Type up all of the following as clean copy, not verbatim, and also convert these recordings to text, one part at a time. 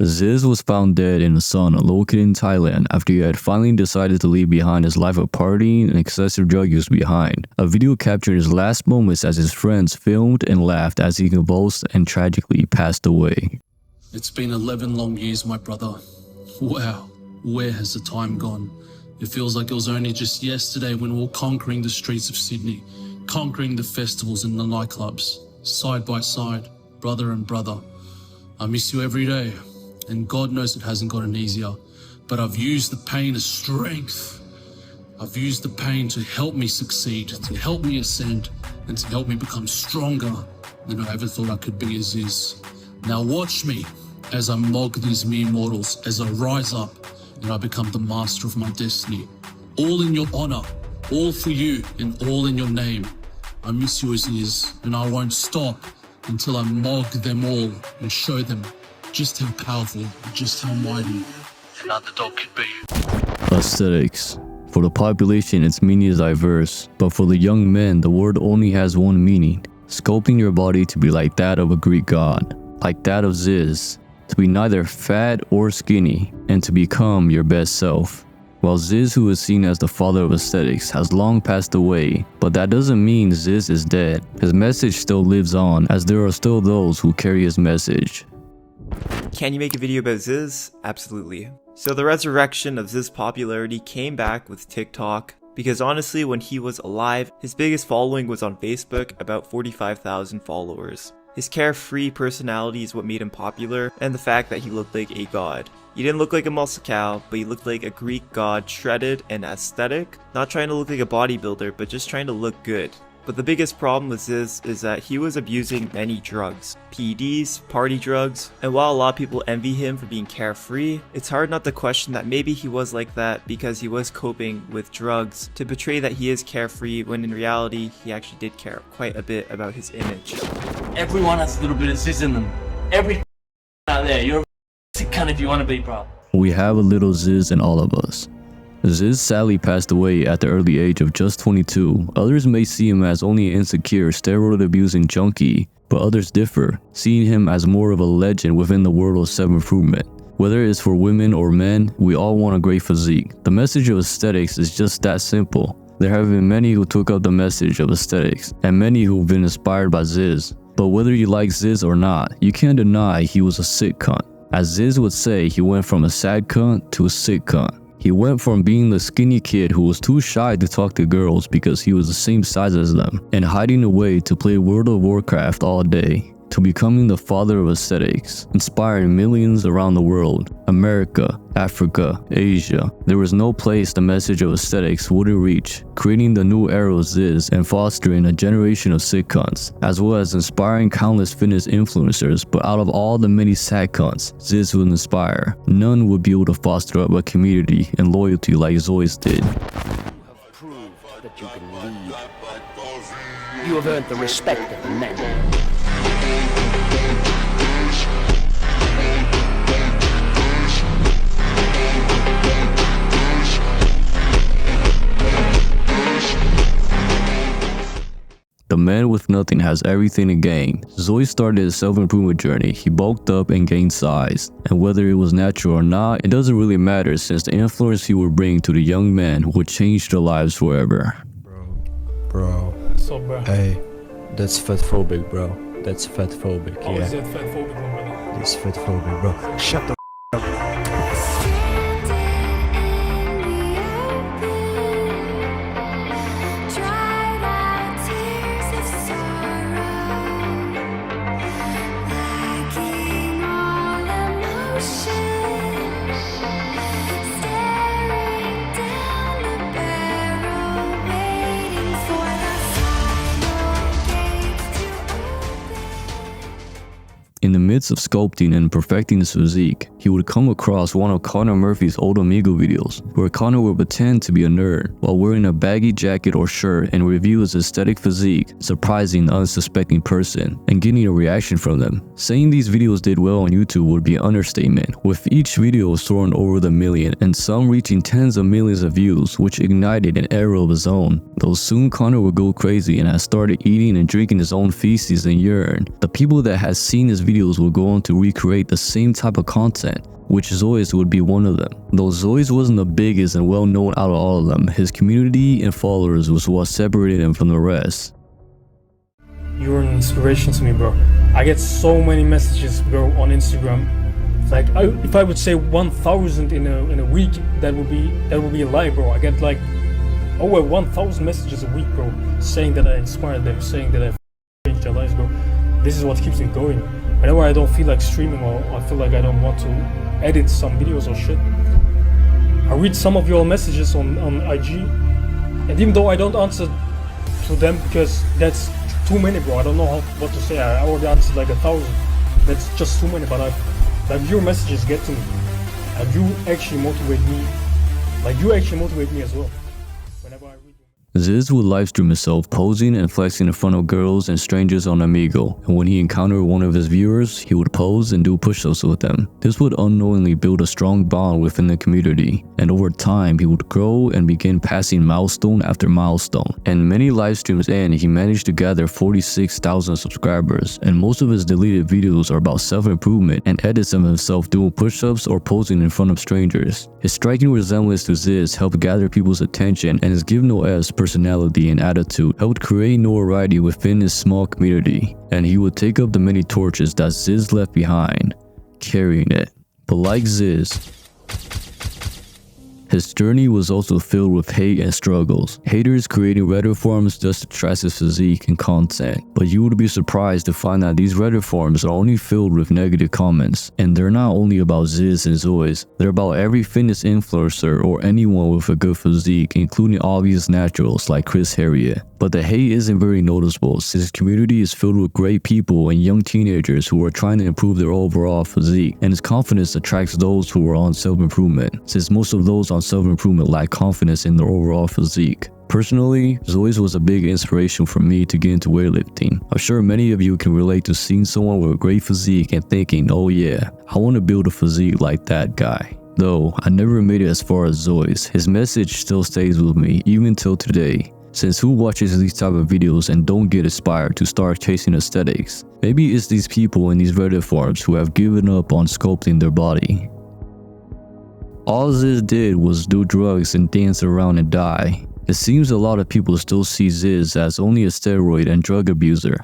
Zyzz was found dead in a sauna located in Thailand after he had finally decided to leave behind his life of partying and excessive drug use behind. A video captured his last moments as his friends filmed and laughed as he convulsed and tragically passed away. It's been 11 long years, my brother. Wow, where has the time gone? It feels like it was only just yesterday when we were conquering the streets of Sydney, conquering the festivals and the nightclubs, side by side, brother and brother. I miss you every day, and God knows it hasn't gotten easier, but I've used the pain as strength. I've used the pain to help me succeed, to help me ascend, and to help me become stronger than I ever thought I could be as is. Now watch me as I mog these mere mortals, as I rise up and I become the master of my destiny. All in your honor, all for you, and all in your name. I miss you as is, and I won't stop until I mog them all and show them just how powerful, just how mighty an underdog could be. Aesthetics. For the population, its meaning is diverse, but for the young men, the word only has one meaning: sculpting your body to be like that of a Greek god, like that of Zyzz, to be neither fat or skinny, and to become your best self. While Zyzz, who is seen as the father of aesthetics, has long passed away, but that doesn't mean Zyzz is dead. His message still lives on, as there are still those who carry his message. Can you make a video about Zyzz? Absolutely. So the resurrection of Zyzz's popularity came back with TikTok, because honestly when he was alive, his biggest following was on Facebook, about 45,000 followers. His carefree personality is what made him popular, and the fact that he looked like a god. He didn't look like a muscle cow, but he looked like a Greek god, shredded and aesthetic, not trying to look like a bodybuilder, but just trying to look good. But the biggest problem with Zyzz is that he was abusing many drugs, PEDs, party drugs, and while a lot of people envy him for being carefree, it's hard not to question that maybe he was like that because he was coping with drugs to portray that he is carefree when in reality he actually did care quite a bit about his image. Everyone has a little bit of Zyzz in them. Every out there, you're a cunt if you want to be, bro. We have a little Zyzz in all of us. Zyzz sadly passed away at the early age of just 22. Others may see him as only an insecure, steroid-abusing junkie, but others differ, seeing him as more of a legend within the world of self-improvement. Whether it's for women or men, we all want a great physique. The message of aesthetics is just that simple. There have been many who took up the message of aesthetics, and many who've been inspired by Zyzz. But whether you like Zyzz or not, you can't deny he was a sick cunt. As Zyzz would say, he went from a sad cunt to a sick cunt. He went from being the skinny kid who was too shy to talk to girls because he was the same size as them, and hiding away to play World of Warcraft all day, to becoming the father of aesthetics, inspiring millions around the world, America, Africa, Asia. There was no place the message of aesthetics wouldn't reach, creating the new era of Zyzz and fostering a generation of sick cunts, as well as inspiring countless fitness influencers. But out of all the many sad cunts Zyzz would inspire, none would be able to foster up a community and loyalty like ZOIS did. You have proved that you can lead. You have earned the respect of men. The man with nothing has everything to gain. ZOIS started his self-improvement journey. He bulked up and gained size. And whether it was natural or not, it doesn't really matter since the influence he would bring to the young men would change their lives forever. Bro. What's up, bro? Hey, that's fatphobic, bro. That's fatphobic, How yeah. is that fatphobic, my brother? It's fatphobic, bro. Shut the up. In the midst of sculpting and perfecting his physique, he would come across one of Conor Murphy's old Amigo videos, where Conor would pretend to be a nerd while wearing a baggy jacket or shirt and review his aesthetic physique, surprising the unsuspecting person and getting a reaction from them. Saying these videos did well on YouTube would be an understatement, with each video soaring over the million and some reaching tens of millions of views, which ignited an era of his own. Though soon Conor would go crazy and had started eating and drinking his own feces and urine, the people that had seen his videos would would go on to recreate the same type of content, which ZOIS would be one of them. Though ZOIS wasn't the biggest and well known out of all of them, his community and followers was what separated him from the rest. You're an inspiration to me, bro. I get so many messages, bro, on Instagram. Like, if I would say 1,000 in a week, that would be a lie, bro. I get like over 1,000 messages a week, bro, saying that I inspired them, saying that I changed their lives, bro. This is what keeps me going. Whenever I don't feel like streaming or I feel like I don't want to edit some videos or shit, I read some of your messages on IG, and even though I don't answer to them because that's too many, bro, I don't know what to say. I already answered like 1,000. That's just too many, but like your messages get to me, and you actually motivate me. Like you actually motivate me as well. Whenever I read. Zyzz would livestream himself posing and flexing in front of girls and strangers on Amigo, and when he encountered one of his viewers, he would pose and do push-ups with them. This would unknowingly build a strong bond within the community, and over time he would grow and begin passing milestone after milestone. And many livestreams in, he managed to gather 46,000 subscribers, and most of his deleted videos are about self-improvement and edits of himself doing push-ups or posing in front of strangers. His striking resemblance to Zyzz helped gather people's attention, and his give no S personality and attitude helped create notoriety within his small community, and he would take up the many torches that Zyzz left behind, carrying it. But like Zyzz, his journey was also filled with hate and struggles. Haters creating Reddit forums just to trash his physique and content. But you would be surprised to find that these Reddit forums are only filled with negative comments. And they're not only about Zyzz and ZOIS, they're about every fitness influencer or anyone with a good physique, including obvious naturals like Chris Harriet. But the hate isn't very noticeable since his community is filled with great people and young teenagers who are trying to improve their overall physique, and his confidence attracts those who are on self-improvement, since most of those on self-improvement lack confidence in their overall physique. Personally, ZOIS was a big inspiration for me to get into weightlifting. I'm sure many of you can relate to seeing someone with a great physique and thinking, oh yeah, I want to build a physique like that guy. Though I never made it as far as ZOIS, his message still stays with me even till today. Since who watches these type of videos and don't get inspired to start chasing aesthetics? Maybe it's these people in these Reddit forums who have given up on sculpting their body. All Zyzz did was do drugs and dance around and die. It seems a lot of people still see Zyzz as only a steroid and drug abuser.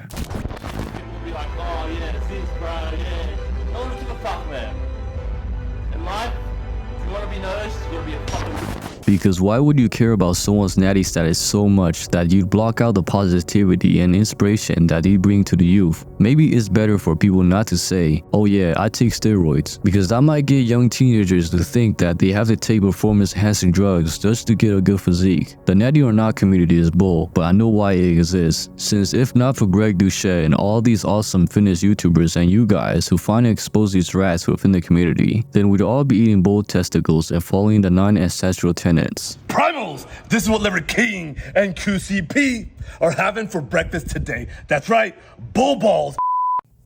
Be like, oh yeah, Zyzz, bro, yeah. No one give a fuck, man. In life, if you want to be noticed, you gotta be a fucking. Because why would you care about someone's natty status so much that you'd block out the positivity and inspiration that they bring to the youth? Maybe it's better for people not to say, oh yeah, I take steroids, because that might get young teenagers to think that they have to take performance enhancing drugs just to get a good physique. The natty or not community is bull, but I know why it exists, since if not for Greg Duchette and all these awesome fitness YouTubers and you guys who find and expose these rats within the community, then we'd all be eating bull testicles and following the 9 ancestral tenets. Primals, this is what Liver King and QCP are having for breakfast today. That's right, bull balls.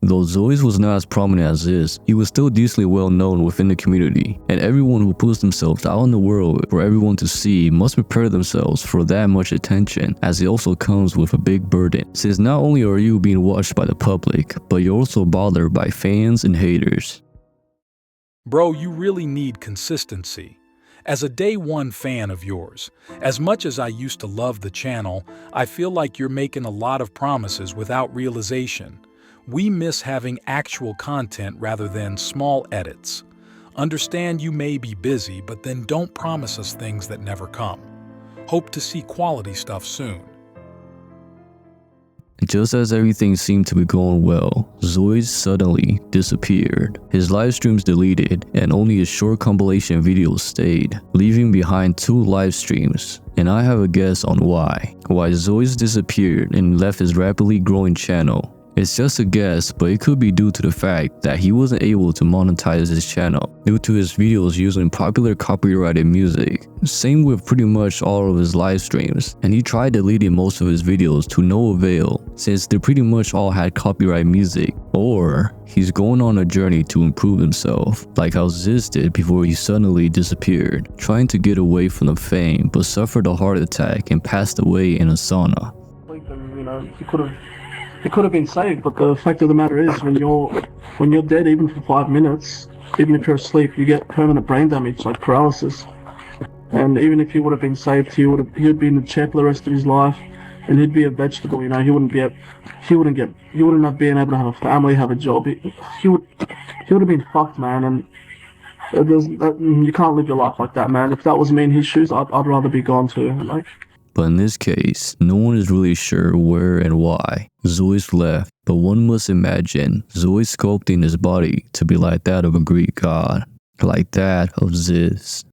Though ZOIS was not as prominent as Zyzz, he was still decently well known within the community, and everyone who puts themselves out in the world for everyone to see must prepare themselves for that much attention, as it also comes with a big burden, since not only are you being watched by the public, but you're also bothered by fans and haters. Bro, you really need consistency. As a day one fan of yours, as much as I used to love the channel, I feel like you're making a lot of promises without realization. We miss having actual content rather than small edits. Understand you may be busy, but then don't promise us things that never come. Hope to see quality stuff soon. Just as everything seemed to be going well, ZOIS suddenly disappeared. His live streams deleted, and only his short compilation videos stayed, leaving behind 2 live streams. And I have a guess on why ZOIS disappeared and left his rapidly growing channel. It's just a guess, but it could be due to the fact that he wasn't able to monetize his channel due to his videos using popular copyrighted music. Same with pretty much all of his live streams, and he tried deleting most of his videos to no avail since they pretty much all had copyright music. Or he's going on a journey to improve himself, like how Zyzz did before he suddenly disappeared, trying to get away from the fame but suffered a heart attack and passed away in a sauna. You know, he could have it could have been saved. But the fact of the matter is, when you're dead, even for 5 minutes, even if you're asleep, you get permanent brain damage, like paralysis. And even if he would have been saved, he would be in the chair for the rest of his life, and he'd be a vegetable. You know, he wouldn't have been able to have a family, have a job. He would have been fucked, man. And you can't live your life like that, man. If that was me in his shoes, I'd rather be gone too. Like. But in this case, no one is really sure where and why ZOIS left, but one must imagine ZOIS sculpting his body to be like that of a Greek god, like that of Zyzz.